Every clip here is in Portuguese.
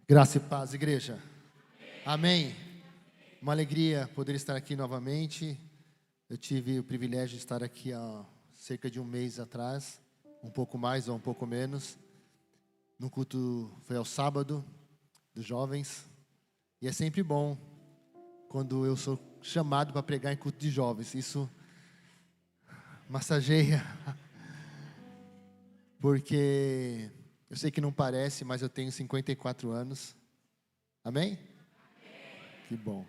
Graça e paz, igreja. Amém. Uma alegria poder estar aqui novamente. Eu tive o privilégio de estar aqui há cerca de um mês atrás, um pouco mais ou um pouco menos. No culto, foi ao sábado, dos jovens. E é sempre bom quando eu sou chamado para pregar em culto de jovens. Isso massageia, porque eu sei que não parece, mas eu tenho 54 anos. Amém? Que bom.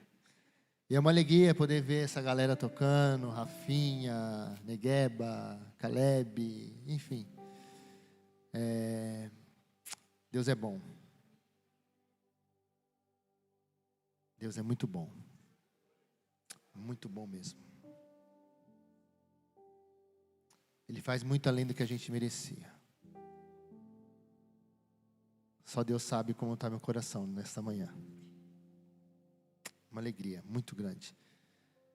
E é uma alegria poder ver essa galera tocando, Rafinha, Negueba, Caleb, enfim. Deus é bom. Deus é muito bom. Muito bom mesmo. Ele faz muito além do que a gente merecia. Só Deus sabe como está meu coração nesta manhã. Uma alegria muito grande.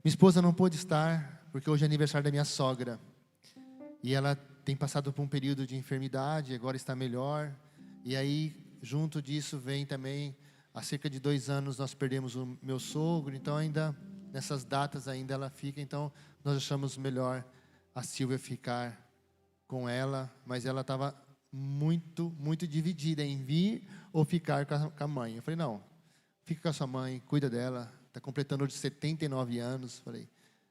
Minha esposa não pôde estar, porque hoje é aniversário da minha sogra. E ela tem passado por um período de enfermidade, agora está melhor. E aí, junto disso, vem também, há cerca de 2 anos, nós perdemos o meu sogro. Então, ainda, nessas datas ainda ela fica. Então, nós achamos melhor a Silvia ficar com ela. Mas ela estava muito dividida em vir ou ficar com a mãe. Eu falei, não, fica com a sua mãe, cuida dela. Está completando hoje 79 anos. Falei,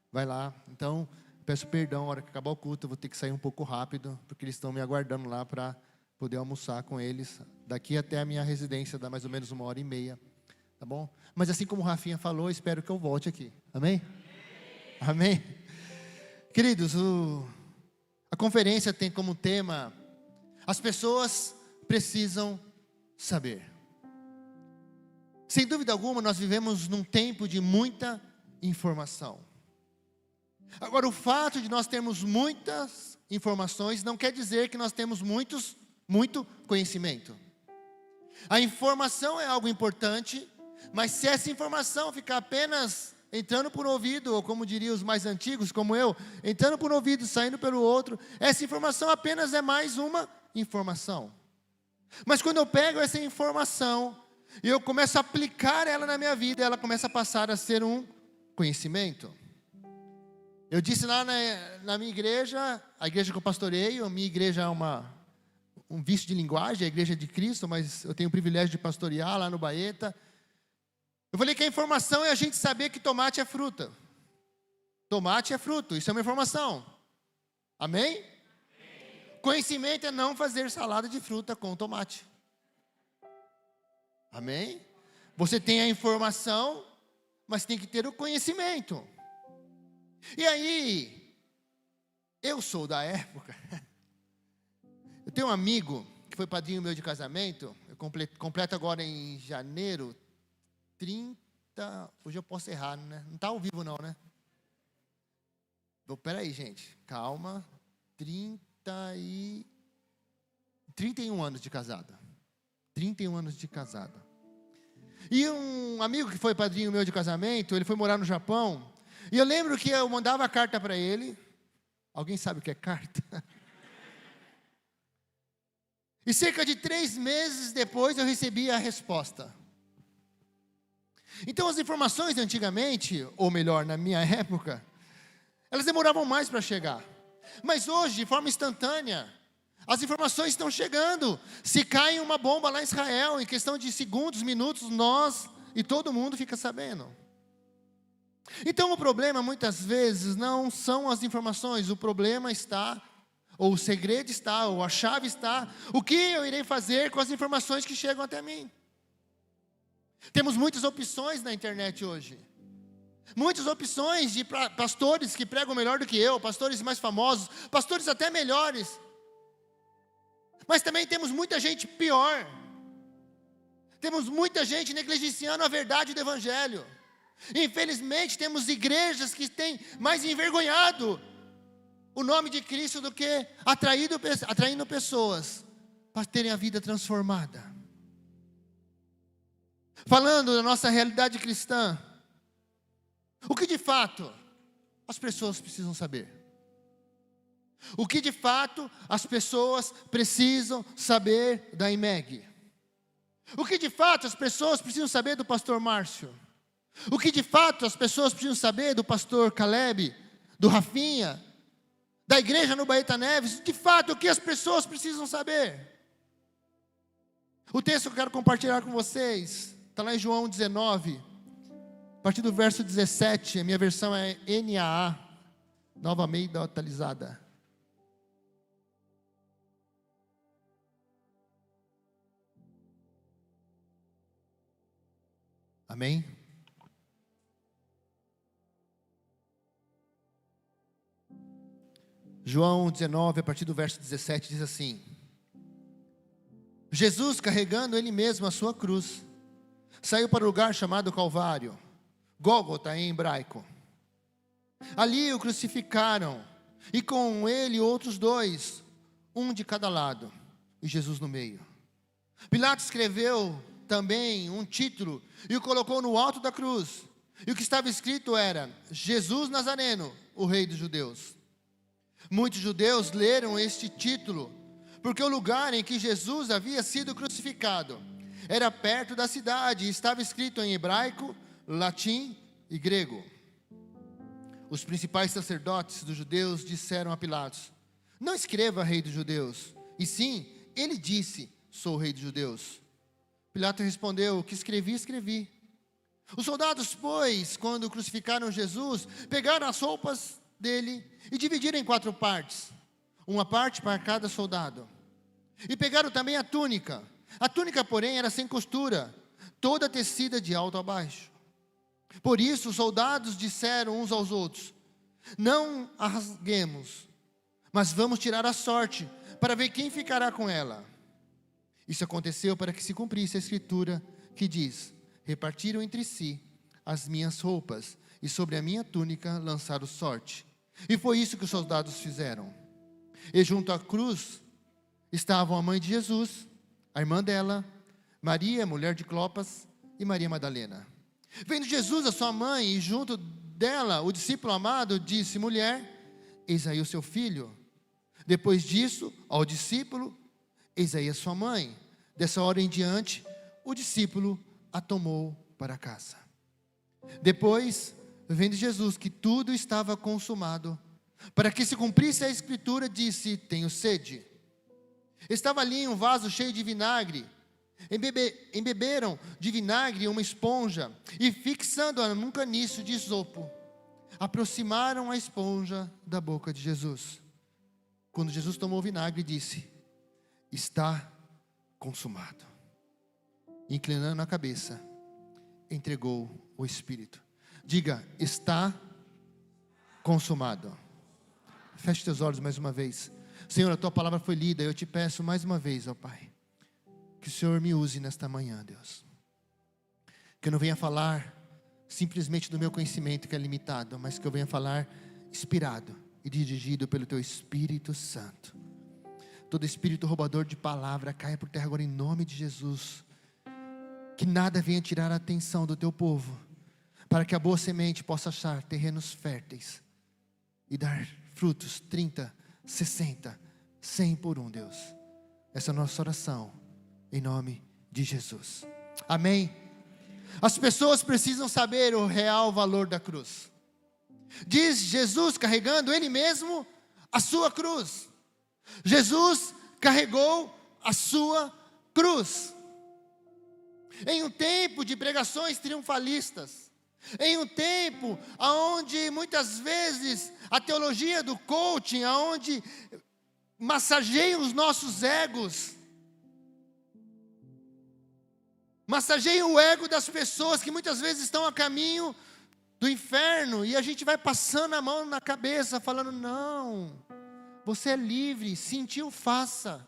vai lá. Então, peço perdão, na hora que acabar o culto, eu vou ter que sair um pouco rápido, porque eles estão me aguardando lá para poder almoçar com eles. Daqui até a minha residência dá mais ou menos 1h30, tá bom? Mas assim como o Rafinha falou, espero que eu volte aqui. Amém? Amém? Queridos, a conferência tem como tema: as pessoas precisam saber. Sem dúvida alguma, nós vivemos num tempo de muita informação. Agora, o fato de nós termos muitas informações não quer dizer que nós temos muito conhecimento. A informação é algo importante, mas se essa informação ficar apenas entrando por um ouvido, ou como diriam os mais antigos, como eu, entrando por um ouvido, saindo pelo outro, essa informação apenas é mais uma informação. Mas quando eu pego essa informação e eu começo a aplicar ela na minha vida, ela começa a passar a ser um conhecimento. Eu disse lá na minha igreja, a igreja que eu pastoreio, a minha igreja é um vício de linguagem, a igreja de Cristo, mas eu tenho o privilégio de pastorear lá no Baeta. Eu falei que a informação é a gente saber que tomate é fruta. Tomate é fruto, isso é uma informação. Amém? Conhecimento é não fazer salada de fruta com tomate. Amém? Você tem a informação, mas tem que ter o conhecimento. E aí, eu sou da época. Eu tenho um amigo que foi padrinho meu de casamento. Eu completo agora em janeiro 30. Hoje eu posso errar, né? Não está ao vivo não, né? Peraí, gente, calma. 31 anos de casada. 31 anos de casada. E um amigo que foi padrinho meu de casamento, ele foi morar no Japão. E eu lembro que eu mandava carta para ele. Alguém sabe o que é carta? E cerca de 3 meses depois eu recebi a resposta. Então as informações antigamente, ou melhor, na minha época, elas demoravam mais para chegar. Mas hoje, de forma instantânea, as informações estão chegando. Se cai uma bomba lá em Israel, em questão de segundos, minutos, nós e todo mundo fica sabendo. Então o problema muitas vezes não são as informações, o problema está, ou o segredo está, ou a chave está, o que eu irei fazer com as informações que chegam até mim. Temos muitas opções na internet hoje. Muitas opções de pastores que pregam melhor do que eu, pastores mais famosos, pastores até melhores. Mas também temos muita gente pior. Temos muita gente negligenciando a verdade do Evangelho. Infelizmente temos igrejas que têm mais envergonhado o nome de Cristo do que atraindo pessoas para terem a vida transformada. Falando da nossa realidade cristã, o que de fato as pessoas precisam saber? O que de fato as pessoas precisam saber da IMEG? O que de fato as pessoas precisam saber do pastor Márcio? O que de fato as pessoas precisam saber do pastor Caleb, do Rafinha, da igreja no Baeta Neves? De fato, o que as pessoas precisam saber? O texto que eu quero compartilhar com vocês está lá em João 19, a partir do verso 17. A minha versão é NAA, Nova Almeida Atualizada. Amém? João 19, a partir do verso 17, diz assim: Jesus, carregando ele mesmo a sua cruz, saiu para o lugar chamado Calvário, Gólgota em hebraico. Ali o crucificaram, e com ele outros dois, um de cada lado, e Jesus no meio. Pilatos escreveu também um título e o colocou no alto da cruz. E o que estava escrito era: Jesus Nazareno, o Rei dos Judeus. Muitos judeus leram este título, porque o lugar em que Jesus havia sido crucificado era perto da cidade, e estava escrito em hebraico, latim e grego. Os principais sacerdotes dos judeus disseram a Pilatos: não escreva Rei dos Judeus, e sim, ele disse: sou o Rei dos Judeus. Pilatos respondeu: o que escrevi, escrevi. Os soldados, pois, quando crucificaram Jesus, pegaram as roupas dele e dividiram em 4 partes, uma parte para cada soldado. E pegaram também a túnica. A túnica, porém, era sem costura, toda tecida de alto a baixo. Por isso os soldados disseram uns aos outros: não a rasguemos, mas vamos tirar a sorte, para ver quem ficará com ela. Isso aconteceu para que se cumprisse a escritura que diz: repartiram entre si as minhas roupas, e sobre a minha túnica lançaram sorte. E foi isso que os soldados fizeram. E junto à cruz estavam a mãe de Jesus, a irmã dela, Maria, mulher de Clopas, e Maria Madalena. Vendo Jesus a sua mãe, e junto dela o discípulo amado, disse: mulher, eis aí o seu filho. Depois disso, ao discípulo: eis aí a sua mãe. Dessa hora em diante, o discípulo a tomou para casa. Depois, vendo Jesus que tudo estava consumado, para que se cumprisse a escritura, disse: tenho sede. Estava ali um vaso cheio de vinagre. Embeberam de vinagre uma esponja, e fixando-a num caniço de isopo, aproximaram a esponja da boca de Jesus. Quando Jesus tomou o vinagre, disse: está consumado. Inclinando a cabeça, entregou o Espírito. Diga: está consumado. Feche teus olhos mais uma vez. Senhor, a tua palavra foi lida. Eu te peço mais uma vez, ó Pai, que o Senhor me use nesta manhã, Deus. Que eu não venha falar simplesmente do meu conhecimento, que é limitado, mas que eu venha falar inspirado e dirigido pelo teu Espírito Santo. Todo espírito roubador de palavra caia por terra agora em nome de Jesus. Que nada venha tirar a atenção do teu povo, para que a boa semente possa achar terrenos férteis e dar frutos 30, 60, 100 por um, Deus. Essa é a nossa oração, em nome de Jesus. Amém? As pessoas precisam saber o real valor da cruz. Diz Jesus carregando ele mesmo a sua cruz. Jesus carregou a sua cruz. Em um tempo de pregações triunfalistas, em um tempo onde muitas vezes a teologia do coaching, onde massageia os nossos egos, massageia o ego das pessoas que muitas vezes estão a caminho do inferno, e a gente vai passando a mão na cabeça, falando: não, você é livre, sentiu, faça.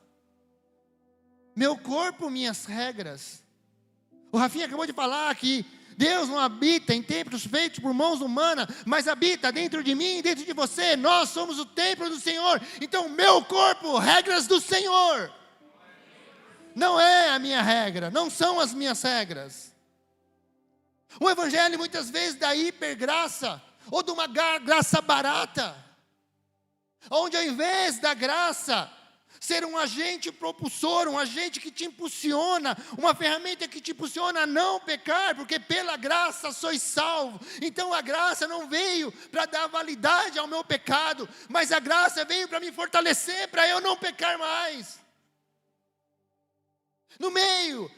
Meu corpo, minhas regras. O Rafinha acabou de falar que Deus não habita em templos feitos por mãos humanas, mas habita dentro de mim e dentro de você. Nós somos o templo do Senhor. Então, meu corpo, regras do Senhor. Não é a minha regra, não são as minhas regras. O evangelho muitas vezes da hipergraça, ou de uma graça barata, onde ao invés da graça ser um agente propulsor, um agente que te impulsiona, uma ferramenta que te impulsiona a não pecar, porque pela graça sois salvo. Então a graça não veio para dar validade ao meu pecado, mas a graça veio para me fortalecer, para eu não pecar mais. No meio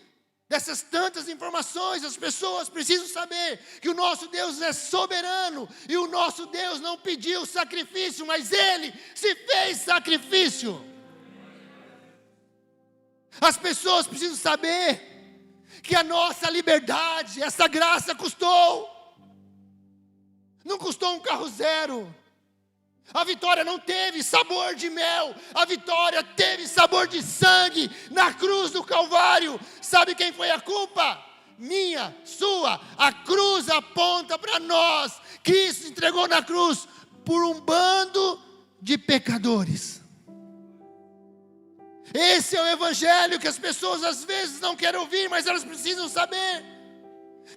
dessas tantas informações, as pessoas precisam saber que o nosso Deus é soberano, e o nosso Deus não pediu sacrifício, mas Ele se fez sacrifício. As pessoas precisam saber que a nossa liberdade, essa graça custou. Não custou um carro zero. A vitória não teve sabor de mel, a vitória teve sabor de sangue na cruz do Calvário. Sabe quem foi a culpa? Minha, sua. A cruz aponta para nós. Cristo entregou na cruz por um bando de pecadores. Esse é o evangelho que as pessoas às vezes não querem ouvir, mas elas precisam saber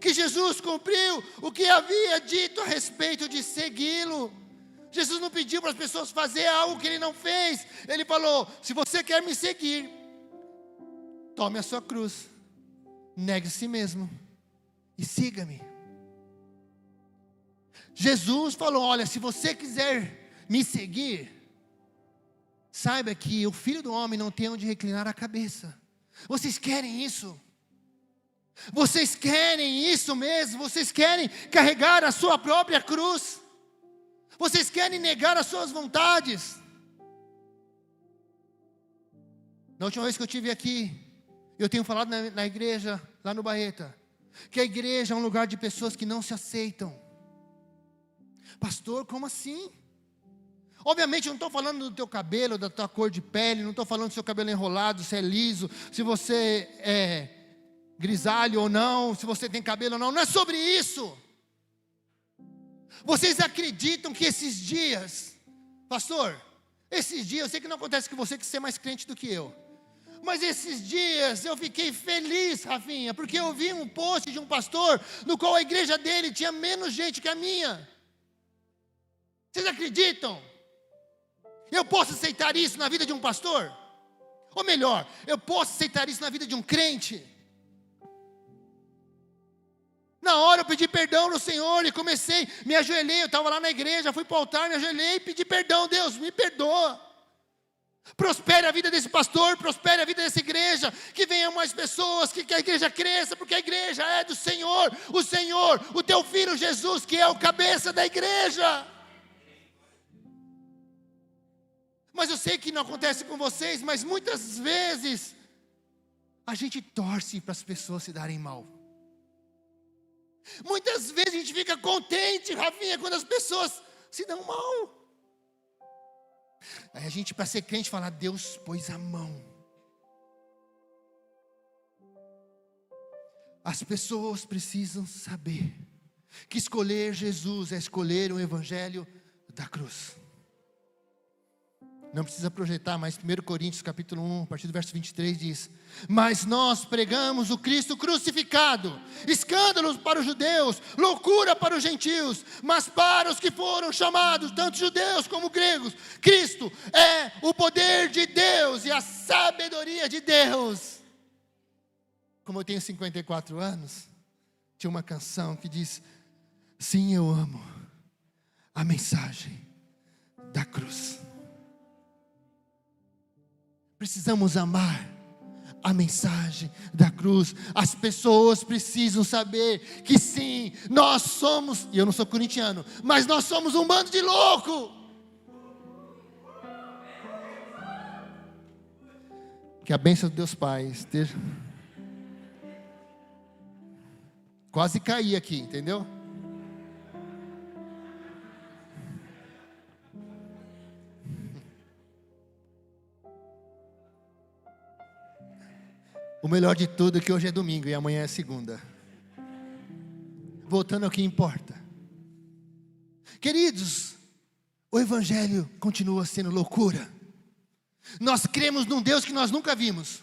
que Jesus cumpriu o que havia dito a respeito de segui-lo. Jesus não pediu para as pessoas fazer algo que Ele não fez. Ele falou: se você quer me seguir, tome a sua cruz, negue a si mesmo e siga-me. Jesus falou: olha, se você quiser me seguir, saiba que o Filho do Homem não tem onde reclinar a cabeça. Vocês querem isso? Vocês querem isso mesmo? Vocês querem carregar a sua própria cruz? Vocês querem negar as suas vontades? Na última vez que eu estive aqui, eu tenho falado na igreja, lá no Baeta, que a igreja é um lugar de pessoas que não se aceitam. Pastor, como assim? Obviamente eu não estou falando do teu cabelo, da tua cor de pele, não estou falando do seu cabelo enrolado, se é liso, se você é grisalho ou não, se você tem cabelo ou não, não é sobre isso. Vocês acreditam que esses dias, pastor, esses dias, eu sei que não acontece com você, que você é mais crente do que eu, mas esses dias eu fiquei feliz, Rafinha, porque eu vi um post de um pastor, no qual a igreja dele tinha menos gente que a minha. Vocês acreditam? Eu posso aceitar isso na vida de um pastor? Ou melhor, eu posso aceitar isso na vida de um crente? Na hora eu pedi perdão no Senhor e comecei, me ajoelhei, eu estava lá na igreja, fui para o altar, me ajoelhei e pedi perdão. Deus, me perdoa. Prospere a vida desse pastor, prospere a vida dessa igreja, que venham mais pessoas, que a igreja cresça, porque a igreja é do Senhor, o teu filho Jesus, que é o cabeça da igreja. Mas eu sei que não acontece com vocês, mas muitas vezes a gente torce para as pessoas se darem mal. Muitas vezes a gente fica contente, Rafinha, quando as pessoas se dão mal. Aí a gente, para ser crente, fala: Deus pôs a mão. As pessoas precisam saber que escolher Jesus é escolher o evangelho da cruz. Não precisa projetar, mas 1 Coríntios capítulo 1, a partir do verso 23 diz: mas nós pregamos o Cristo crucificado, escândalo para os judeus, loucura para os gentios, mas para os que foram chamados, tanto judeus como gregos, Cristo é o poder de Deus e a sabedoria de Deus. Como eu tenho 54 anos, tinha uma canção que diz: sim, eu amo a mensagem da cruz. Precisamos amar a mensagem da cruz. As pessoas precisam saber que sim, nós somos, e eu não sou corintiano, mas nós somos um bando de louco. Que a bênção de Deus Pai esteja. Quase caí aqui, entendeu? O melhor de tudo é que hoje é domingo e amanhã é segunda. Voltando ao que importa. Queridos, o evangelho continua sendo loucura. Nós cremos num Deus que nós nunca vimos.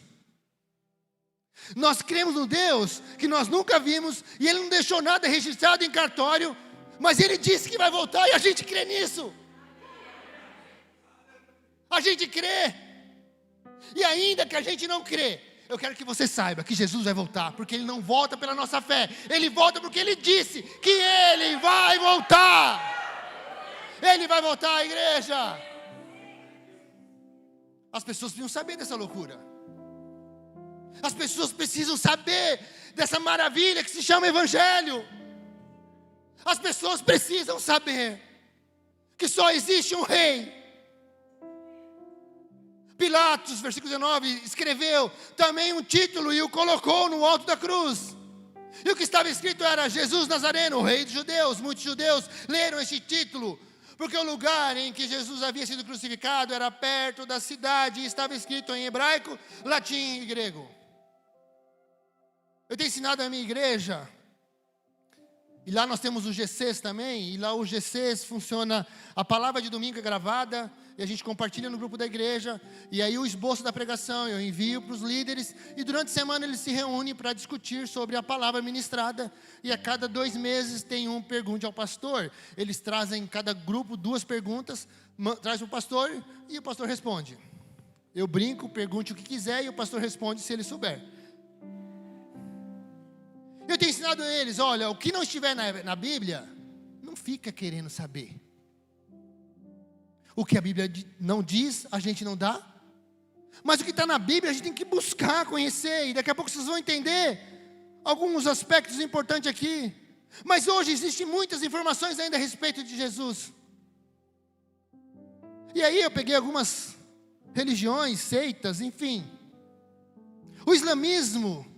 Nós cremos num Deus que nós nunca vimos, e Ele não deixou nada registrado em cartório, mas Ele disse que vai voltar, e a gente crê nisso. A gente crê. E ainda que a gente não crê, eu quero que você saiba que Jesus vai voltar, porque Ele não volta pela nossa fé, Ele volta porque Ele disse que Ele vai voltar. Ele vai voltar, igreja. As pessoas precisam saber dessa loucura. As pessoas precisam saber dessa maravilha que se chama Evangelho. As pessoas precisam saber que só existe um rei. Pilatos, versículo 19, escreveu também um título e o colocou no alto da cruz. E o que estava escrito era: Jesus Nazareno, Rei dos Judeus. Muitos judeus leram este título, porque o lugar em que Jesus havia sido crucificado era perto da cidade e estava escrito em hebraico, latim e grego. Eu tenho ensinado a minha igreja, e lá nós temos o GCs também, e lá o GCs funciona, a palavra de domingo é gravada, e a gente compartilha no grupo da igreja, e aí o esboço da pregação eu envio para os líderes, e durante a semana eles se reúnem para discutir sobre a palavra ministrada, e a cada 2 meses tem um pergunte ao pastor. Eles trazem, cada grupo, 2 perguntas, traz o pastor, e o pastor responde. Eu brinco, pergunte o que quiser, e o pastor responde se ele souber. Eu tenho ensinado a eles: olha, o que não estiver na Bíblia, não fica querendo saber. O que a Bíblia não diz, a gente não dá. Mas o que está na Bíblia, a gente tem que buscar, conhecer. E daqui a pouco vocês vão entender alguns aspectos importantes aqui. Mas hoje existem muitas informações ainda a respeito de Jesus. E aí eu peguei algumas religiões, seitas, enfim. O islamismo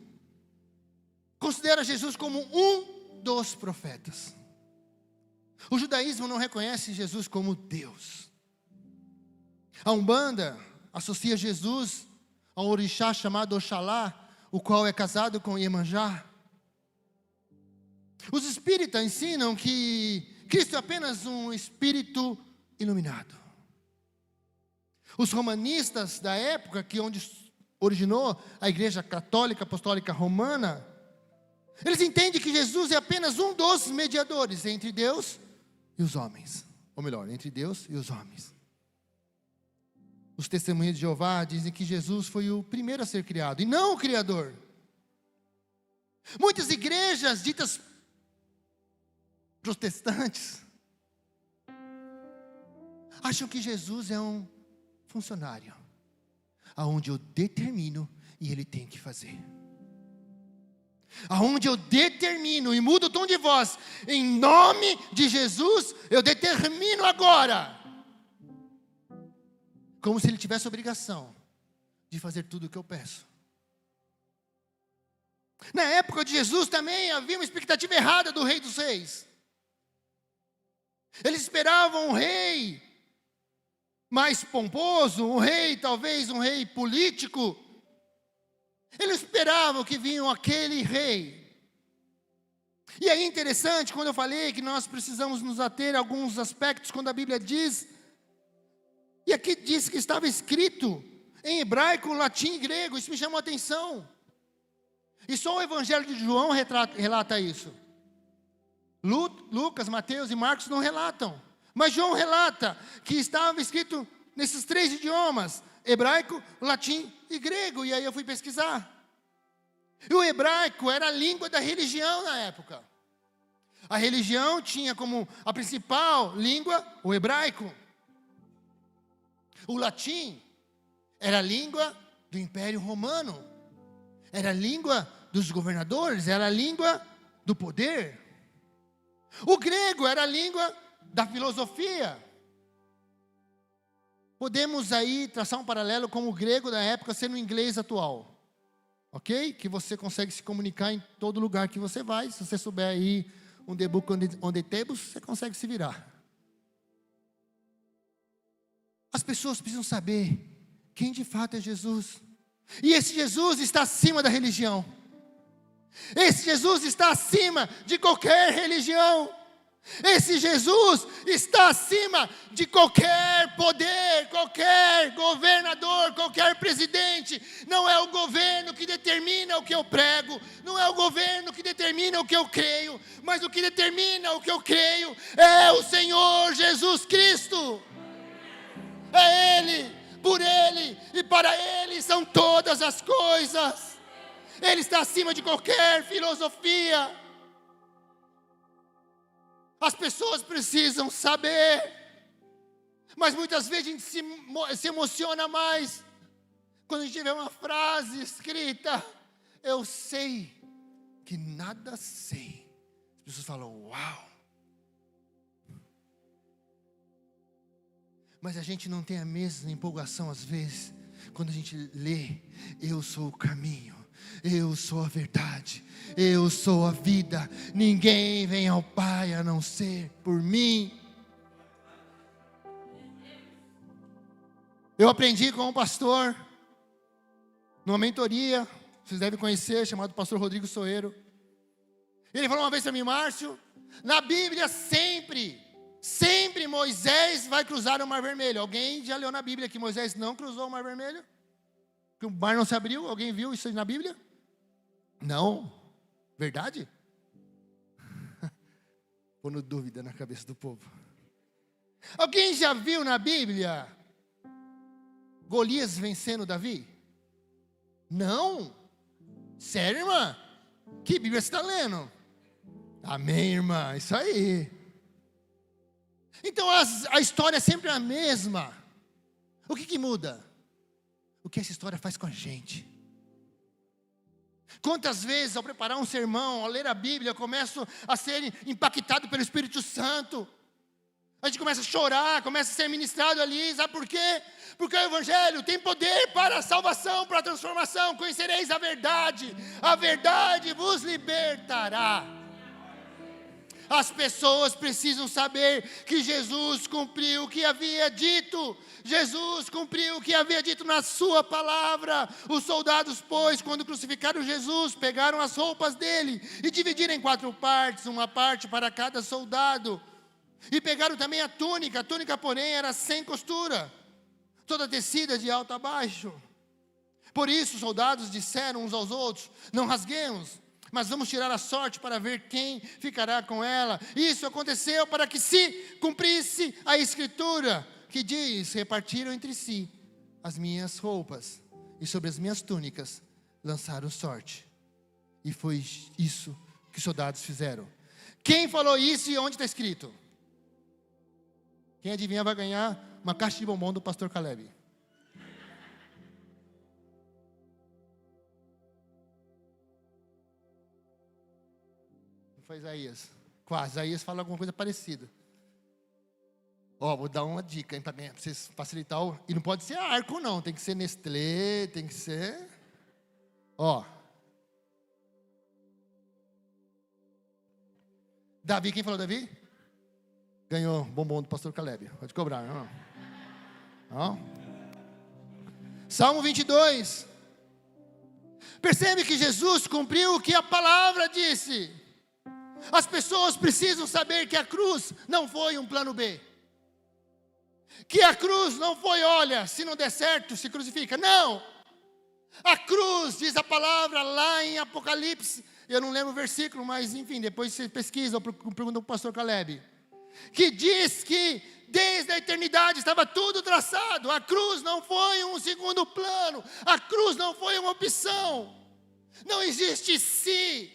considera Jesus como um dos profetas. O judaísmo não reconhece Jesus como Deus. A Umbanda associa Jesus a um orixá chamado Oxalá, o qual é casado com Iemanjá. Os espíritas ensinam que Cristo é apenas um espírito iluminado. Os romanistas da época, que onde originou a Igreja Católica Apostólica Romana, eles entendem que Jesus é apenas um dos mediadores entre Deus e os homens. Ou melhor, entre Deus e os homens. Os testemunhas de Jeová dizem que Jesus foi o primeiro a ser criado, e não o Criador. Muitas igrejas ditas protestantes acham que Jesus é um funcionário, aonde eu determino e ele tem que fazer. Aonde eu determino e mudo o tom de voz, em nome de Jesus, eu determino agora. Como se ele tivesse obrigação de fazer tudo o que eu peço. Na época de Jesus também havia uma expectativa errada do Rei dos Reis. Eles esperavam um rei mais pomposo, um rei, talvez um rei político. Eles esperavam que vinha aquele rei. E é interessante, quando eu falei que nós precisamos nos ater a alguns aspectos, quando a Bíblia diz, e aqui diz que estava escrito em hebraico, latim e grego, isso me chamou a atenção. E só o Evangelho de João relata isso. Lucas, Mateus e Marcos não relatam. Mas João relata que estava escrito nesses 3 idiomas, hebraico, latim e grego. E aí eu fui pesquisar. E o hebraico era a língua da religião na época. A religião tinha como a principal língua o hebraico. O latim era a língua do Império Romano. Era a língua dos governadores, era a língua do poder. O grego era a língua da filosofia. Podemos aí traçar um paralelo com o grego da época sendo o inglês atual. Ok? Que você consegue se comunicar em todo lugar que você vai. Se você souber aí um the book on the tables, você consegue se virar. As pessoas precisam saber quem de fato é Jesus. E esse Jesus está acima da religião. Esse Jesus está acima de qualquer religião. Esse Jesus está acima de qualquer poder, qualquer governador, qualquer presidente. Não é o governo que determina o que eu prego, não é o governo que determina o que eu creio, mas o que determina o que eu creio é o Senhor Jesus Cristo. É Ele. por Ele e para Ele são todas as coisas. Ele está acima de qualquer filosofia. As pessoas precisam saber, mas muitas vezes a gente se emociona mais quando a gente vê uma frase escrita: eu sei que nada sei. As pessoas falam: uau. Mas a gente não tem a mesma empolgação às vezes quando a gente lê: eu sou o caminho, eu sou a verdade, eu sou a vida, ninguém vem ao Pai a não ser por mim. Eu aprendi com um pastor, numa mentoria, vocês devem conhecer, chamado pastor Rodrigo Soeiro. Ele falou uma vez para mim: Márcio, na Bíblia sempre Moisés vai cruzar o Mar Vermelho. Alguém já leu na Bíblia que Moisés não cruzou o Mar Vermelho? Que o mar não se abriu? Alguém viu isso na Bíblia? Não. Verdade? Pondo dúvida na cabeça do povo. Alguém já viu na Bíblia Golias vencendo Davi? Não. Sério, irmã? Que Bíblia você está lendo? Amém, irmã, isso aí. Então a história é sempre a mesma. O que muda? O que essa história faz com a gente? Quantas vezes ao preparar um sermão, ao ler a Bíblia, eu começo a ser impactado pelo Espírito Santo. A gente começa a chorar, começa a ser ministrado ali. Sabe por quê? Porque o Evangelho tem poder para a salvação, para a transformação. Conhecereis a verdade vos libertará. As pessoas precisam saber que Jesus cumpriu o que havia dito. Jesus cumpriu o que havia dito na sua palavra. Os soldados, pois, quando crucificaram Jesus, pegaram as roupas dele e dividiram em 4 partes, uma parte para cada soldado. E pegaram também a túnica. A túnica, porém, era sem costura, toda tecida de alto a baixo. Por isso os soldados disseram uns aos outros: não rasguemos, mas vamos tirar a sorte para ver quem ficará com ela. Isso aconteceu para que se cumprisse a Escritura, que diz: repartiram entre si as minhas roupas, e sobre as minhas túnicas lançaram sorte. E foi isso que os soldados fizeram. Quem falou isso e onde está escrito? Quem adivinhar vai ganhar uma caixa de bombom do pastor Caleb. Foi Isaías. Quase. Isaías fala alguma coisa parecida. Vou dar uma dica para vocês facilitar. E não pode ser Arco, não. Tem que ser Nestlé, tem que ser... Davi, quem falou Davi? Ganhou bombom do pastor Caleb. Pode cobrar, não? Salmo 22. Percebe que Jesus cumpriu o que a palavra disse. As pessoas precisam saber que a cruz não foi um plano B. Que a cruz não foi: olha, se não der certo, se crucifica. Não. A cruz, diz a palavra lá em Apocalipse, eu não lembro o versículo, mas enfim, depois você pesquisa ou pergunta para o pastor Caleb, que diz que desde a eternidade estava tudo traçado. A cruz não foi um segundo plano. A cruz não foi uma opção. Não existe se.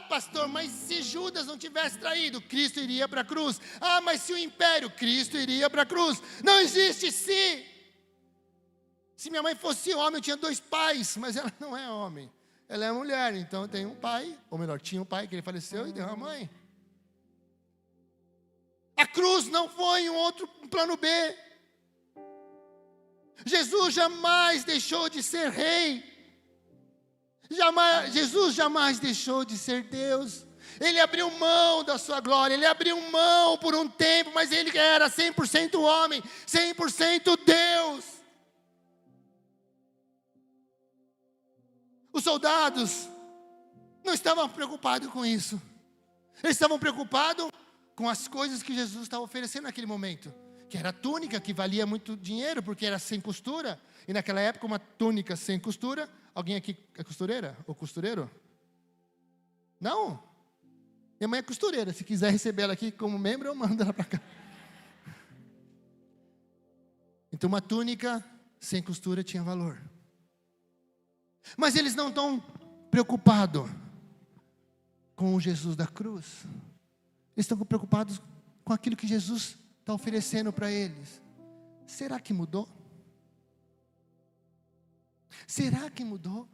Pastor, mas se Judas não tivesse traído, Cristo iria para a cruz. Mas se o império, Cristo iria para a cruz. Não existe se. Se minha mãe fosse homem, eu tinha 2 pais, mas ela não é homem. Ela é mulher, então tem um pai, ou melhor, tinha um pai que ele faleceu e deu uma mãe. A cruz não foi um plano B. Jesus jamais deixou de ser rei. Jesus jamais deixou de ser Deus. Ele abriu mão da sua glória. Ele abriu mão por um tempo, mas ele era 100% homem, 100% Deus. Os soldados não estavam preocupados com isso. Eles estavam preocupados com as coisas que Jesus estava oferecendo naquele momento, que era a túnica, que valia muito dinheiro, porque era sem costura. E naquela época, uma túnica sem costura. Alguém aqui é costureira? Ou costureiro? Não? Minha mãe é costureira. Se quiser receber ela aqui como membro, eu mando ela para cá. Então uma túnica sem costura tinha valor. Mas eles não estão preocupados com o Jesus da cruz. Eles estão preocupados com aquilo que Jesus está oferecendo para eles. Será que mudou? Será que mudou?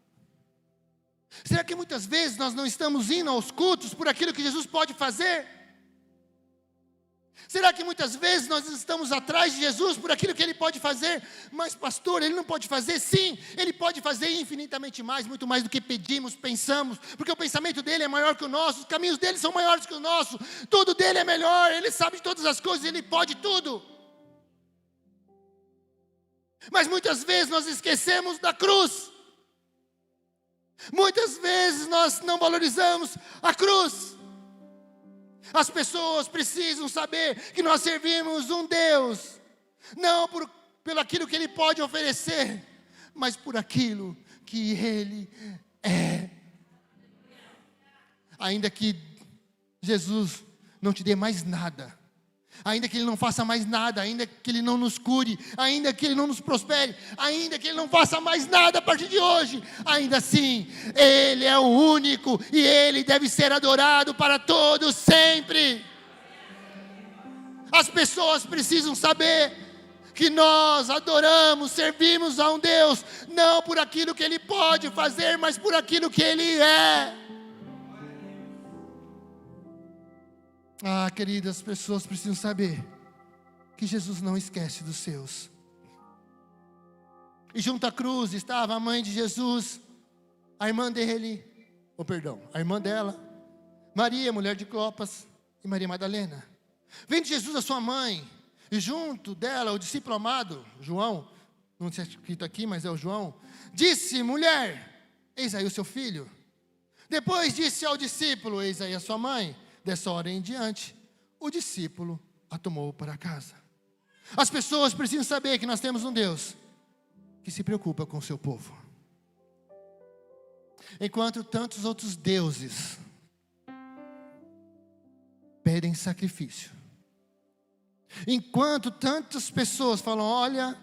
Será que muitas vezes nós não estamos indo aos cultos por aquilo que Jesus pode fazer? Será que muitas vezes nós estamos atrás de Jesus por aquilo que Ele pode fazer? Mas pastor, Ele não pode fazer? Sim, Ele pode fazer infinitamente mais, muito mais do que pedimos, pensamos, porque o pensamento dEle é maior que o nosso, os caminhos dEle são maiores que o nosso, tudo dEle é melhor, Ele sabe de todas as coisas, Ele pode tudo. Mas muitas vezes nós esquecemos da cruz. Muitas vezes nós não valorizamos a cruz. As pessoas precisam saber que nós servimos um Deus, não pelo aquilo que Ele pode oferecer, mas por aquilo que Ele é. Ainda que Jesus não te dê mais nada, ainda que Ele não faça mais nada, ainda que Ele não nos cure, ainda que Ele não nos prospere, ainda que Ele não faça mais nada a partir de hoje, ainda assim, Ele é o único e Ele deve ser adorado para todos sempre. As pessoas precisam saber que nós adoramos, servimos a um Deus, não por aquilo que Ele pode fazer, mas por aquilo que Ele é. Queridas, as pessoas precisam saber que Jesus não esquece dos seus. E junto à cruz estava a mãe de Jesus, a irmã dele, a irmã dela, Maria, mulher de Clopas, e Maria Madalena. Vendo Jesus a sua mãe, e junto dela o discípulo amado, João, não está escrito aqui, mas é o João, disse: mulher, eis aí o seu filho. Depois disse ao discípulo: eis aí a sua mãe. Dessa hora em diante, o discípulo a tomou para casa. As pessoas precisam saber que nós temos um Deus que se preocupa com o seu povo. Enquanto tantos outros deuses pedem sacrifício, enquanto tantas pessoas falam: olha,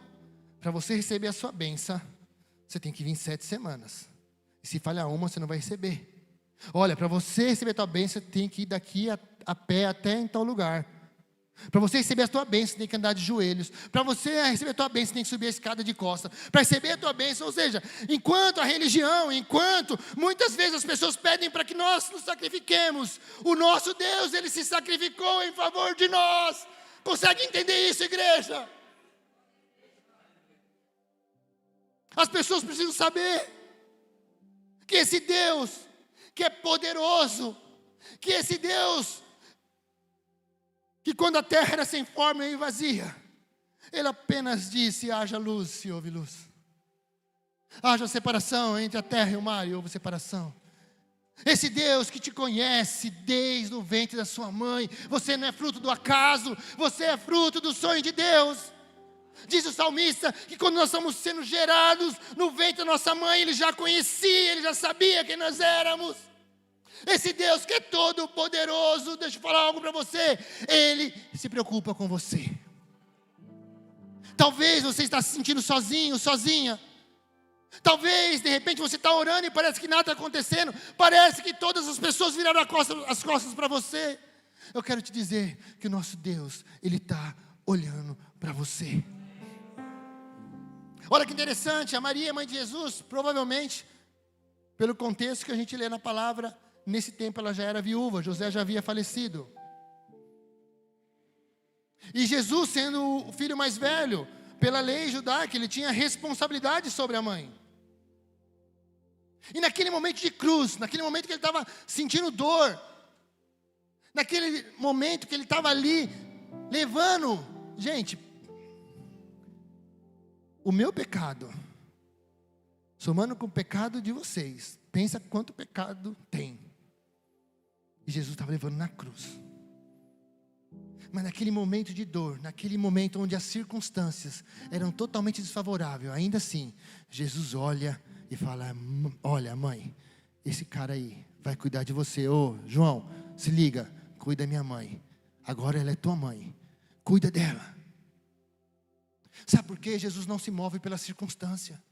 para você receber a sua bênção, você tem que vir 7 semanas, e se falhar uma, você não vai receber. Olha, para você receber a tua bênção, você tem que ir daqui a pé até em tal lugar. Para você receber a tua bênção, você tem que andar de joelhos. Para você receber a tua bênção, você tem que subir a escada de costa. Para receber a tua bênção, ou seja, enquanto a religião, enquanto muitas vezes as pessoas pedem para que nós nos sacrifiquemos, o nosso Deus, Ele se sacrificou em favor de nós. Consegue entender isso, igreja? As pessoas precisam saber que esse Deus, que é poderoso, que esse Deus, que quando a terra era sem forma e vazia, Ele apenas disse: haja luz, e houve luz. Haja separação entre a terra e o mar, e houve separação. Esse Deus que te conhece desde o ventre da sua mãe, você não é fruto do acaso, você é fruto do sonho de Deus. Diz o salmista que quando nós estamos sendo gerados no ventre da nossa mãe, Ele já conhecia, Ele já sabia quem nós éramos. Esse Deus que é todo poderoso, deixa eu falar algo para você, Ele se preocupa com você. Talvez você está se sentindo sozinho, sozinha. Talvez de repente você está orando e parece que nada está acontecendo, parece que todas as pessoas viraram as costas para você. Eu quero te dizer que o nosso Deus, Ele está olhando para você. Olha que interessante, a Maria, mãe de Jesus, provavelmente, pelo contexto que a gente lê na palavra, nesse tempo ela já era viúva, José já havia falecido. E Jesus, sendo o filho mais velho, pela lei judaica, ele tinha responsabilidade sobre a mãe. E naquele momento de cruz, naquele momento que ele estava sentindo dor, naquele momento que ele estava ali, levando, gente, o meu pecado, somando com o pecado de vocês, pensa quanto pecado tem. E Jesus estava levando na cruz. Mas naquele momento de dor, naquele momento onde as circunstâncias eram totalmente desfavoráveis, ainda assim, Jesus olha e fala: olha, mãe, esse cara aí vai cuidar de você. Ô, João, se liga, cuida da minha mãe. Agora ela é tua mãe, cuida dela. Sabe por quê? Jesus não se move pela circunstância.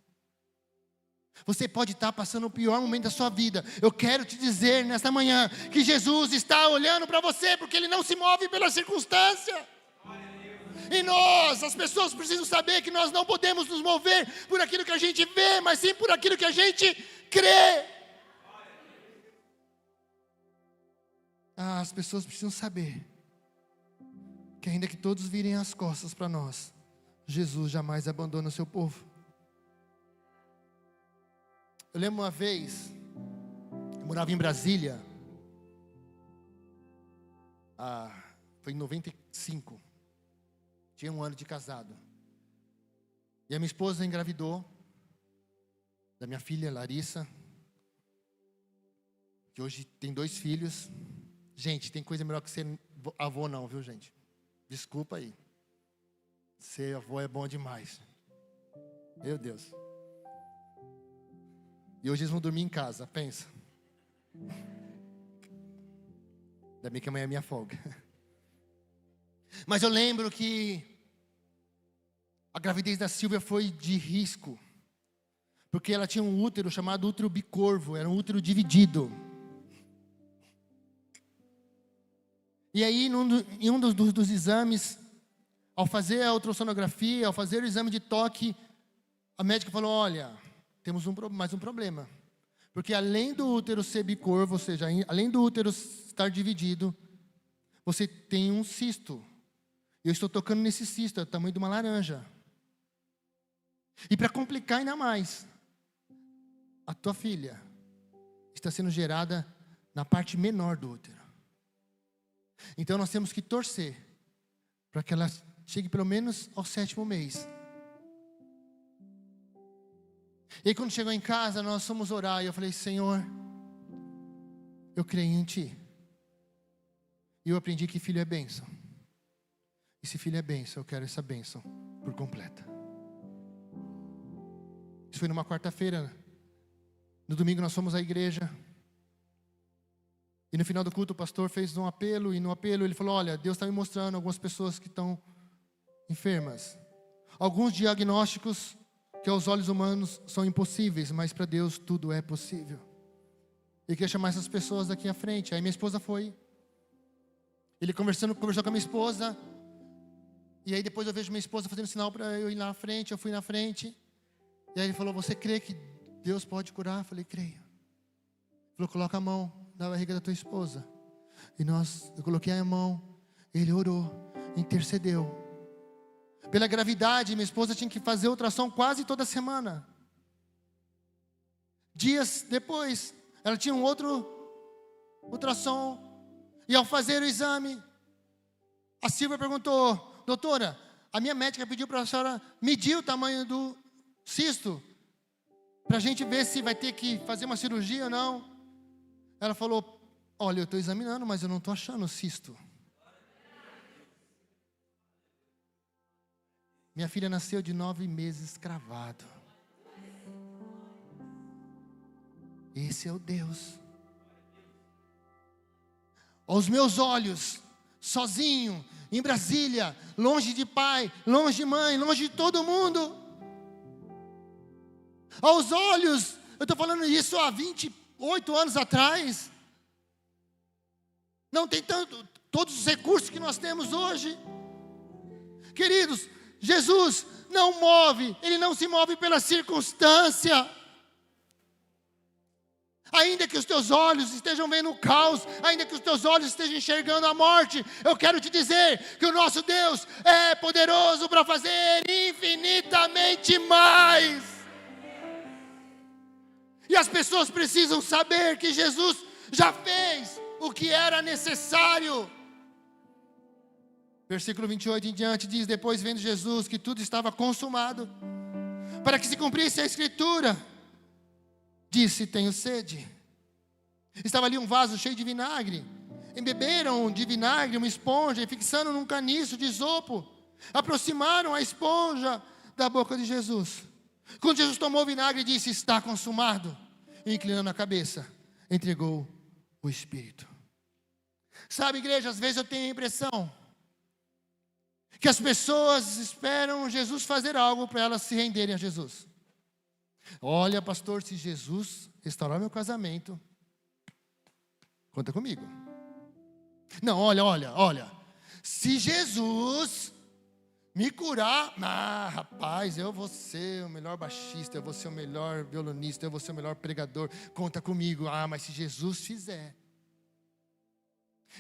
Você pode estar passando o pior momento da sua vida. Eu quero te dizer nesta manhã que Jesus está olhando para você, porque Ele não se move pela circunstância. E nós, as pessoas precisam saber que nós não podemos nos mover por aquilo que a gente vê, mas sim por aquilo que a gente crê. As pessoas precisam saber que ainda que todos virem as costas para nós, Jesus jamais abandona o seu povo. Eu lembro uma vez, eu morava em Brasília, foi em 95, tinha 1 ano de casado. E a minha esposa engravidou da minha filha Larissa, que hoje tem 2 filhos. Gente, tem coisa melhor que ser avô não, viu gente? Desculpa aí. Ser avô é bom demais. Meu Deus. E hoje eles vão dormir em casa, pensa. Ainda bem que amanhã é minha folga. Mas eu lembro que a gravidez da Silvia foi de risco. Porque ela tinha um útero chamado útero bicorvo, era um útero dividido. E aí, em um dos exames, ao fazer a ultrassonografia, ao fazer o exame de toque, a médica falou, olha, temos mais um problema. Porque além do útero ser bicorvo, ou seja, além do útero estar dividido, você tem um cisto. Eu estou tocando nesse cisto, é o tamanho de uma laranja. E para complicar ainda mais, a tua filha está sendo gerada na parte menor do útero. Então nós temos que torcer para que ela chegue pelo menos ao 7º mês. E aí quando chegou em casa, nós fomos orar e eu falei, Senhor, eu creio em Ti. E eu aprendi que filho é bênção. E se filho é bênção, eu quero essa bênção por completa. Isso foi numa quarta-feira. No domingo nós fomos à igreja. E no final do culto o pastor fez um apelo. E no apelo ele falou, olha, Deus está me mostrando algumas pessoas que estão enfermas. Alguns diagnósticos que aos olhos humanos são impossíveis, mas para Deus tudo é possível. Ele queria chamar essas pessoas daqui à frente. Aí minha esposa foi. Ele conversou com a minha esposa. E aí depois eu vejo minha esposa fazendo sinal para eu ir lá na frente. Eu fui na frente. E aí ele falou, você crê que Deus pode curar? Eu falei, creio. Ele falou, coloca a mão na barriga da tua esposa. E eu coloquei a mão. Ele orou, intercedeu. Pela gravidade, minha esposa tinha que fazer ultrassom quase toda semana. Dias depois, ela tinha um outro ultrassom. E ao fazer o exame, a Silvia perguntou, doutora, a minha médica pediu para a senhora medir o tamanho do cisto, para a gente ver se vai ter que fazer uma cirurgia ou não. Ela falou, olha, eu estou examinando, mas eu não estou achando o cisto. Minha filha nasceu de 9 meses cravado. Esse é o Deus. Aos meus olhos, sozinho, em Brasília, longe de pai, longe de mãe, longe de todo mundo. Aos olhos, eu estou falando isso há 28 anos atrás. Não tem todos os recursos que nós temos hoje. Queridos, Jesus não move, Ele não se move pela circunstância. Ainda que os teus olhos estejam vendo o caos, ainda que os teus olhos estejam enxergando a morte, eu quero te dizer que o nosso Deus é poderoso para fazer infinitamente mais. E as pessoas precisam saber que Jesus já fez o que era necessário. Versículo 28 em diante diz, depois vendo Jesus que tudo estava consumado, para que se cumprisse a escritura, disse, tenho sede. Estava ali um vaso cheio de vinagre. Embeberam de vinagre uma esponja e fixando num caniço de isopo, aproximaram a esponja da boca de Jesus. Quando Jesus tomou o vinagre e disse, está consumado, e inclinando a cabeça, entregou o Espírito. Sabe, igreja, às vezes eu tenho a impressão que as pessoas esperam Jesus fazer algo para elas se renderem a Jesus. Olha, pastor, se Jesus restaurar meu casamento, conta comigo. Não, olha. Se Jesus me curar, rapaz, eu vou ser o melhor baixista, eu vou ser o melhor violonista, eu vou ser o melhor pregador, conta comigo. Mas se Jesus fizer.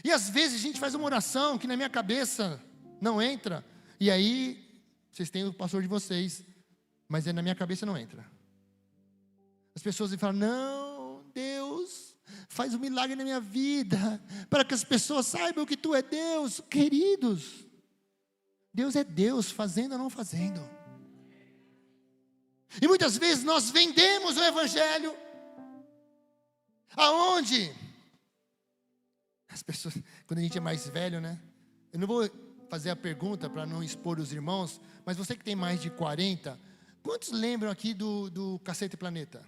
E às vezes a gente faz uma oração que na minha cabeça não entra, e aí vocês têm o pastor de vocês, mas na minha cabeça não entra. As pessoas me falam, não, Deus, faz um milagre na minha vida, para que as pessoas saibam que Tu é Deus. Queridos, Deus é Deus, fazendo ou não fazendo. E muitas vezes nós vendemos o Evangelho, aonde as pessoas, quando a gente é mais velho, né? Eu não vou fazer a pergunta para não expor os irmãos, mas você que tem mais de 40, quantos lembram aqui do Cacete Planeta?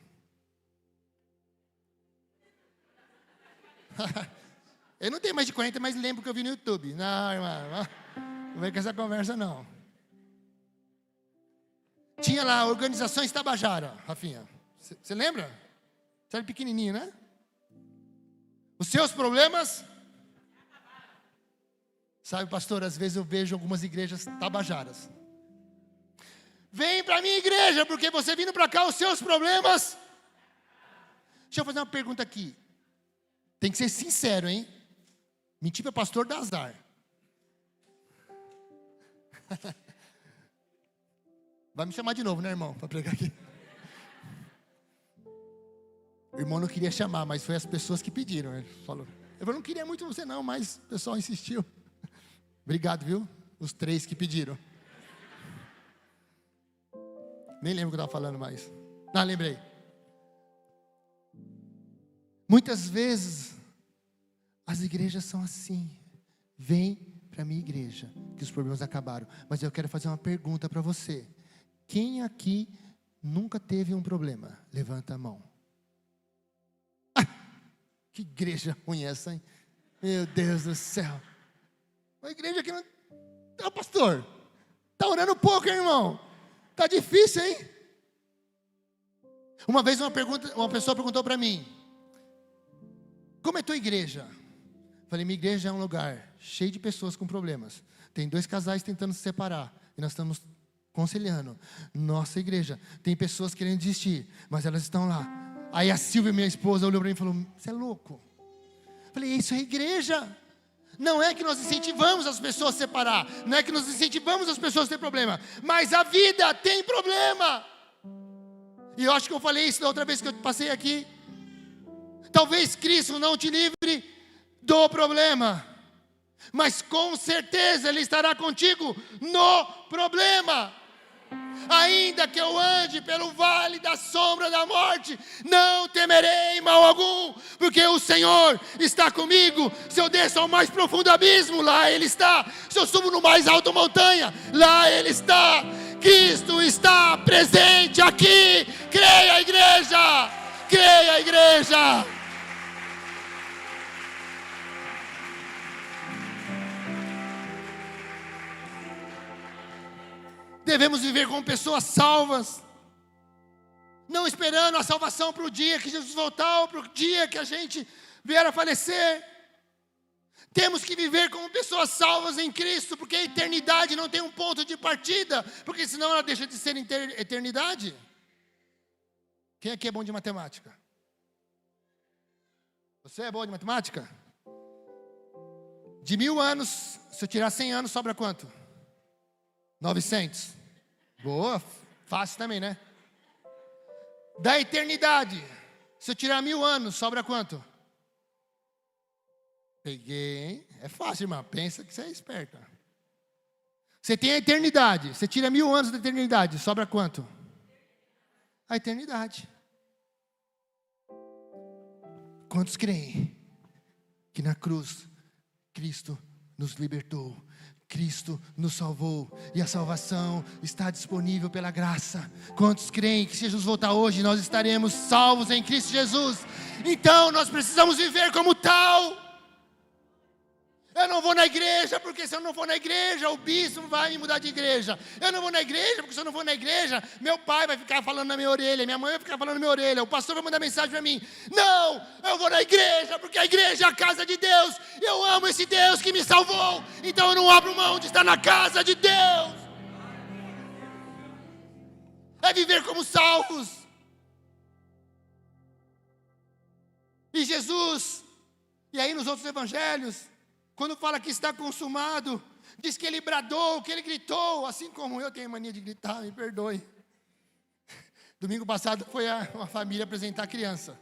Eu não tenho mais de 40, mas lembro que eu vi no YouTube. Não, irmão, não vem com essa conversa não. Tinha lá Organizações Tabajara, Rafinha. Você lembra? Você era pequenininho, né? Os seus problemas? Sabe, pastor, às vezes eu vejo algumas igrejas tabajaras. Vem para a minha igreja, porque você vindo para cá, os seus problemas. Deixa eu fazer uma pergunta aqui. Tem que ser sincero, hein? Mentir para pastor dá azar. Vai me chamar de novo, né, irmão? Para pregar aqui. O irmão não queria chamar, mas foi as pessoas que pediram. Ele falou, eu não queria muito você não, mas o pessoal insistiu. Obrigado, viu? Os 3 que pediram. Nem lembro o que eu estava falando mais. Lembrei. Muitas vezes, as igrejas são assim. Vem para a minha igreja, que os problemas acabaram. Mas eu quero fazer uma pergunta para você. Quem aqui nunca teve um problema? Levanta a mão. Que igreja ruim essa, hein? Meu Deus do céu. Uma igreja que não... pastor, está orando pouco, hein, irmão? Está difícil, hein? Uma vez uma pessoa perguntou para mim, como é tua igreja? Falei, minha igreja é um lugar cheio de pessoas com problemas. Tem 2 casais tentando se separar, e nós estamos aconselhando. Nossa igreja, tem pessoas querendo desistir, mas elas estão lá. Aí a Silvia, minha esposa, olhou para mim e falou, você é louco? Falei, isso é igreja. Não é que nós incentivamos as pessoas a separar, não é que nós incentivamos as pessoas a ter problema, mas a vida tem problema. E eu acho que eu falei isso da outra vez que eu passei aqui. Talvez Cristo não te livre do problema, mas com certeza Ele estará contigo no problema. Ainda que eu ande pelo vale da sombra da morte, não temerei mal algum, porque o Senhor está comigo. Se eu desço ao mais profundo abismo, lá Ele está. Se eu subo no mais alto montanha, lá Ele está. Cristo está presente aqui. Creia, igreja! Creia, igreja! Devemos viver como pessoas salvas, não esperando a salvação para o dia que Jesus voltar, ou para o dia que a gente vier a falecer. Temos que viver como pessoas salvas em Cristo, porque a eternidade não tem um ponto de partida, porque senão ela deixa de ser eternidade. Quem aqui é bom de matemática? Você é bom de matemática? De 1000 anos, se eu tirar 100 anos, sobra quanto? 900. Boa, fácil também, né? Da eternidade, se eu tirar 1000 anos, sobra quanto? Peguei, hein? É fácil, irmão. Pensa que você é esperta. Você tem a eternidade. Você tira 1000 anos da eternidade, sobra quanto? A eternidade. Quantos creem que na cruz Cristo nos libertou? Cristo nos salvou e a salvação está disponível pela graça. Quantos creem que se Jesus voltar hoje, nós estaremos salvos em Cristo Jesus? Então nós precisamos viver como tal. Eu não vou na igreja, porque se eu não for na igreja, o bispo vai me mudar de igreja. Eu não vou na igreja, porque se eu não for na igreja, meu pai vai ficar falando na minha orelha, minha mãe vai ficar falando na minha orelha, o pastor vai mandar mensagem para mim. Não, eu vou na igreja, porque a igreja é a casa de Deus. Eu amo esse Deus que me salvou, então eu não abro mão de estar na casa de Deus. É viver como salvos. E Jesus, e aí nos outros evangelhos, quando fala que está consumado, diz que ele bradou, que ele gritou, assim como eu tenho mania de gritar, me perdoe. Domingo passado foi uma família apresentar a criança.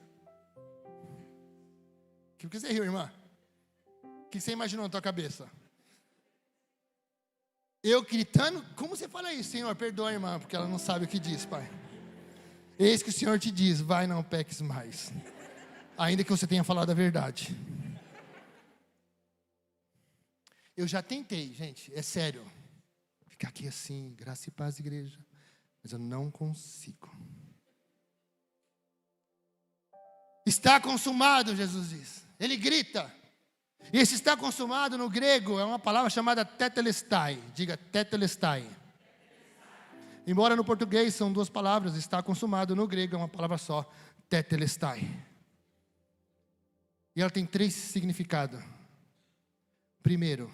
O que você riu, irmã? O que você imaginou na tua cabeça? Eu gritando? Como você fala isso, Senhor? Perdoa, irmã, porque ela não sabe o que diz, Pai. Eis que o Senhor te diz, vai, não peques mais. Ainda que você tenha falado a verdade. Eu já tentei, gente, é sério. Ficar aqui assim, graça e paz, igreja. Mas eu não consigo. Está consumado, Jesus diz. Ele grita. E esse está consumado no grego é uma palavra chamada tetelestai. Diga tetelestai. Embora no português são duas palavras, está consumado, no grego é uma palavra só, tetelestai. E ela tem 3 significados. Primeiro,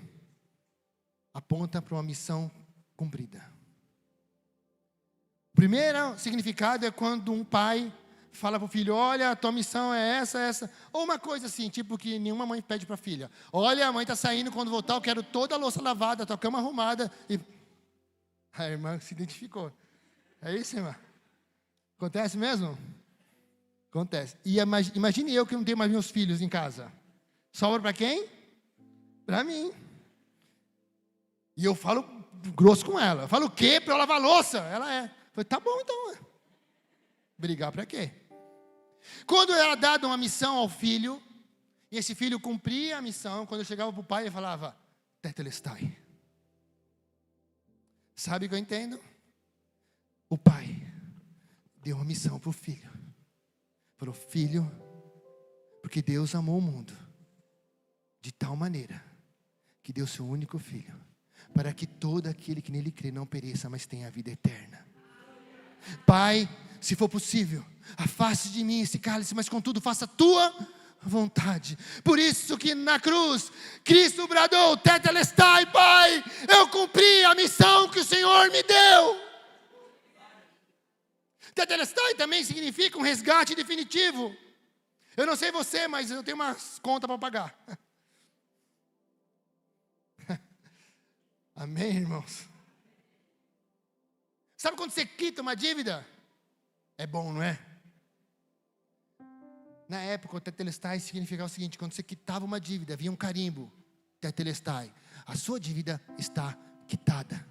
aponta para uma missão cumprida. O primeiro significado é quando um pai fala para o filho, olha, a tua missão é essa. Ou uma coisa assim, tipo que nenhuma mãe pede para a filha. Olha, a mãe está saindo, quando voltar eu quero toda a louça lavada, a tua cama arrumada. E a irmã se identificou. É isso, irmã? Acontece mesmo? Acontece. E imagine eu que não tenho mais meus filhos em casa. Sobra para quem? Para mim. E eu falo grosso com ela. Eu falo o quê? Para eu lavar a louça? Ela é. Eu falei, tá bom então. Brigar para quê? Quando era dada uma missão ao filho, e esse filho cumpria a missão, quando eu chegava para o pai, ele falava, tetelestai. Sabe o que eu entendo? O pai deu uma missão para o filho. Falou, filho, porque Deus amou o mundo de tal maneira que deu seu único filho, para que todo aquele que nele crê não pereça, mas tenha a vida eterna. Pai, se for possível, afaste de mim esse cálice, mas contudo faça a tua vontade. Por isso que na cruz, Cristo bradou, tetelestai, Pai, eu cumpri a missão que o Senhor me deu. Tetelestai também significa um resgate definitivo. Eu não sei você, mas eu tenho umas contas para pagar. Amém, irmãos? Sabe quando você quita uma dívida? É bom, não é? Na época, o tetelestai significava o seguinte, quando você quitava uma dívida, havia um carimbo, tetelestai, a sua dívida está quitada.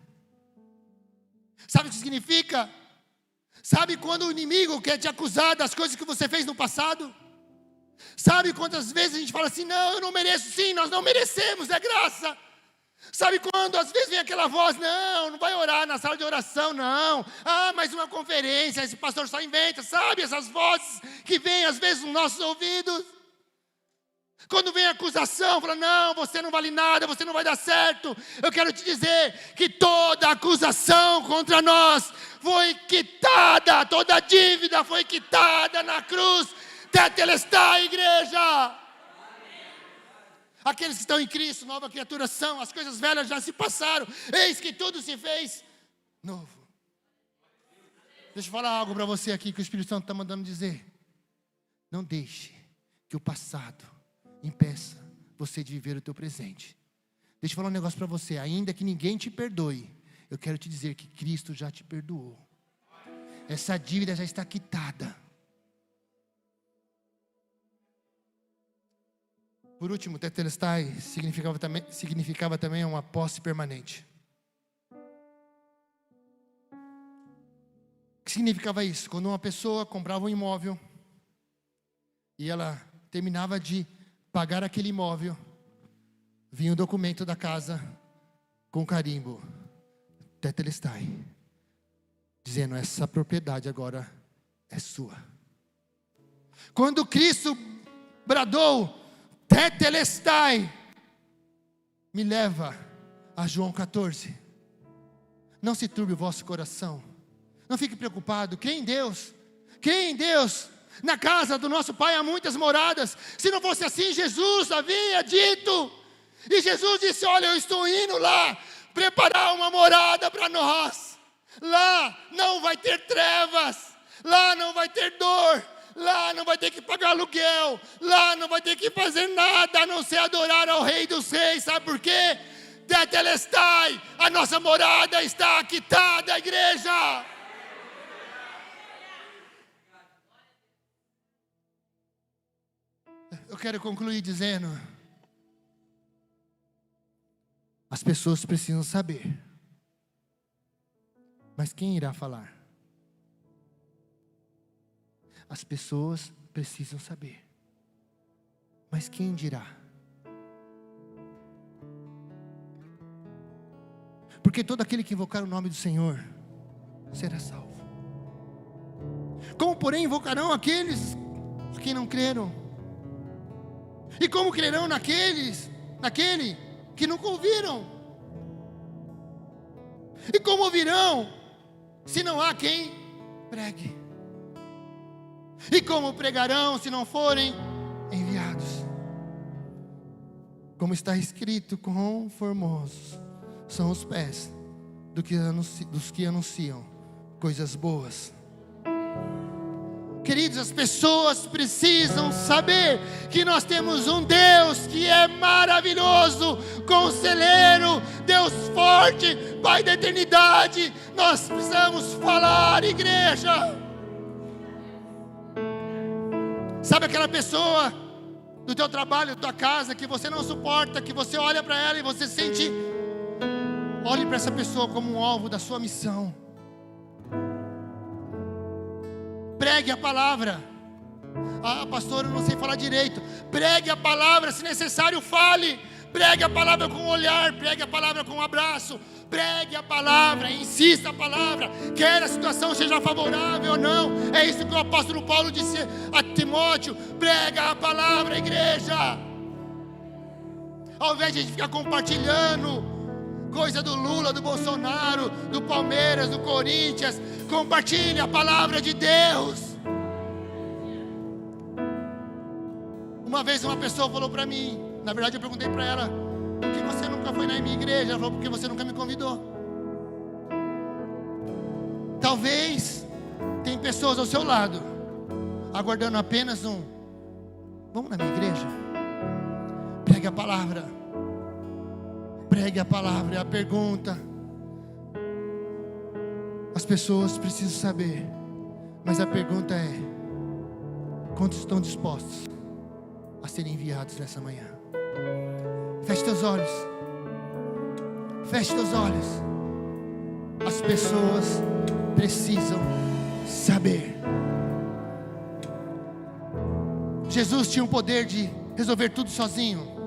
Sabe o que significa? Sabe quando o inimigo quer te acusar das coisas que você fez no passado? Sabe quantas vezes a gente fala assim, não, eu não mereço, sim, nós não merecemos, é graça. Sabe quando às vezes vem aquela voz, não vai orar na sala de oração, não. Mais uma conferência, esse pastor só inventa, sabe? Essas vozes que vêm às vezes nos nossos ouvidos. Quando vem a acusação, fala, não, você não vale nada, você não vai dar certo. Eu quero te dizer que toda acusação contra nós foi quitada, toda dívida foi quitada na cruz. Tetelestai, igreja. Aqueles que estão em Cristo, nova criatura são, as coisas velhas já se passaram, eis que tudo se fez novo. Deixa eu falar algo para você aqui que o Espírito Santo está mandando dizer. Não deixe que o passado impeça você de viver o teu presente. Deixa eu falar um negócio para você, ainda que ninguém te perdoe, eu quero te dizer que Cristo já te perdoou. Essa dívida já está quitada. Por último, tetelestai significava também uma posse permanente. O que significava isso? Quando uma pessoa comprava um imóvel e ela terminava de pagar aquele imóvel, vinha o documento da casa com carimbo, tetelestai, dizendo, essa propriedade agora é sua. Quando Cristo bradou, tetelestai, me leva a João 14. Não se turbe o vosso coração. Não fique preocupado. Creia em Deus. Creia em Deus. Na casa do nosso Pai há muitas moradas. Se não fosse assim, Jesus havia dito. E Jesus disse: olha, eu estou indo lá preparar uma morada para nós. Lá não vai ter trevas. Lá não vai ter dor. Lá não vai ter que pagar aluguel. Lá não vai ter que fazer nada a não ser adorar ao Rei dos Reis. Sabe por quê? Tetelestai, a nossa morada está quitada, igreja. Eu quero concluir dizendo: as pessoas precisam saber, mas quem irá falar? As pessoas precisam saber, mas quem dirá? Porque todo aquele que invocar o nome do Senhor será salvo. Como porém invocarão aqueles que não creram? E como crerão naquele que nunca ouviram? E como ouvirão se não há quem pregue? E como pregarão se não forem enviados? Como está escrito: quão formosos são os pés dos que anunciam coisas boas. Queridos, as pessoas precisam saber que nós temos um Deus que é maravilhoso, conselheiro, Deus forte, Pai da eternidade. Nós precisamos falar, igreja. Sabe aquela pessoa do teu trabalho, da tua casa, que você não suporta, que você olha para ela e você sente... Olhe para essa pessoa como um alvo da sua missão. Pregue a palavra. Ah, pastor, eu não sei falar direito. Pregue a palavra, se necessário fale. Pregue a palavra com um olhar, pregue a palavra com um abraço. Pregue a palavra, insista a palavra. Quer a situação seja favorável ou não. É isso que o apóstolo Paulo disse a Timóteo. Prega a palavra, igreja. Ao invés de a gente ficar compartilhando coisa do Lula, do Bolsonaro, do Palmeiras, do Corinthians, compartilhe a palavra de Deus. Uma vez uma pessoa falou para mim, na verdade eu perguntei para ela: por que você nunca foi na minha igreja? Ela falou: porque você nunca me convidou. Talvez tem pessoas ao seu lado aguardando apenas vamos na minha igreja? Pregue a palavra. Pregue a palavra, é a pergunta. As pessoas precisam saber, mas a pergunta é: quantos estão dispostos a serem enviados nessa manhã? Feche teus olhos. Feche teus olhos. As pessoas precisam saber. Jesus tinha o poder de resolver tudo sozinho,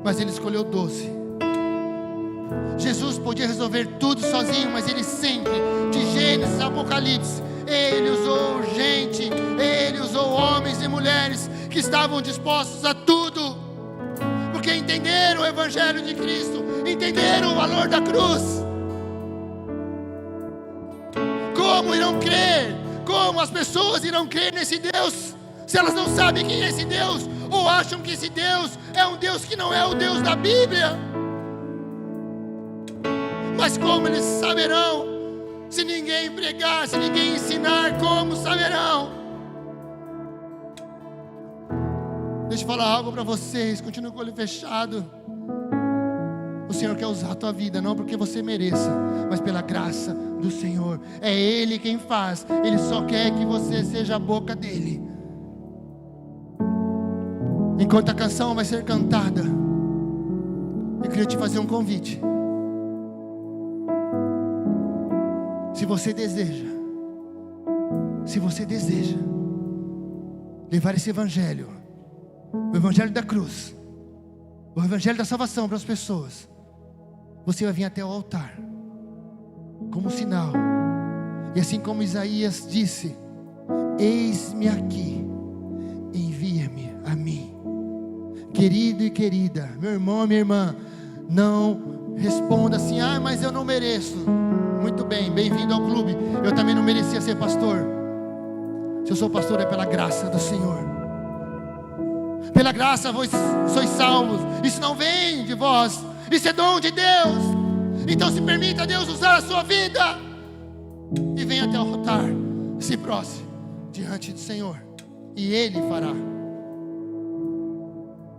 mas Ele escolheu 12. Jesus podia resolver tudo sozinho, mas Ele sempre, de Gênesis a Apocalipse, Ele usou gente, Ele usou homens e mulheres que estavam dispostos a tudo, porque entenderam o Evangelho de Cristo, entenderam o valor da cruz. Como irão crer? Como as pessoas irão crer nesse Deus, se elas não sabem quem é esse Deus? Ou acham que esse Deus é um Deus que não é o Deus da Bíblia? Mas como eles saberão? Se ninguém pregar, se ninguém ensinar, como saberão? Deixa eu falar algo para vocês. Continue com o olho fechado. O Senhor quer usar a tua vida, não porque você mereça, mas pela graça do Senhor. É Ele quem faz. Ele só quer que você seja a boca dEle. Enquanto a canção vai ser cantada, eu queria te fazer um convite. Se você deseja levar esse evangelho, o evangelho da cruz, o evangelho da salvação para as pessoas, você vai vir até o altar como sinal. E assim como Isaías disse: eis-me aqui, envia-me a mim. Querido e querida, meu irmão, minha irmã, não responda assim: ah, mas eu não mereço. Muito bem, bem-vindo ao clube. Eu também não merecia ser pastor. Se eu sou pastor é pela graça do Senhor. Pela graça vós sois salvos. Isso não vem de vós, isso é dom de Deus. Então se permita a Deus usar a sua vida. E venha até o altar, se prostre diante do Senhor, e Ele fará.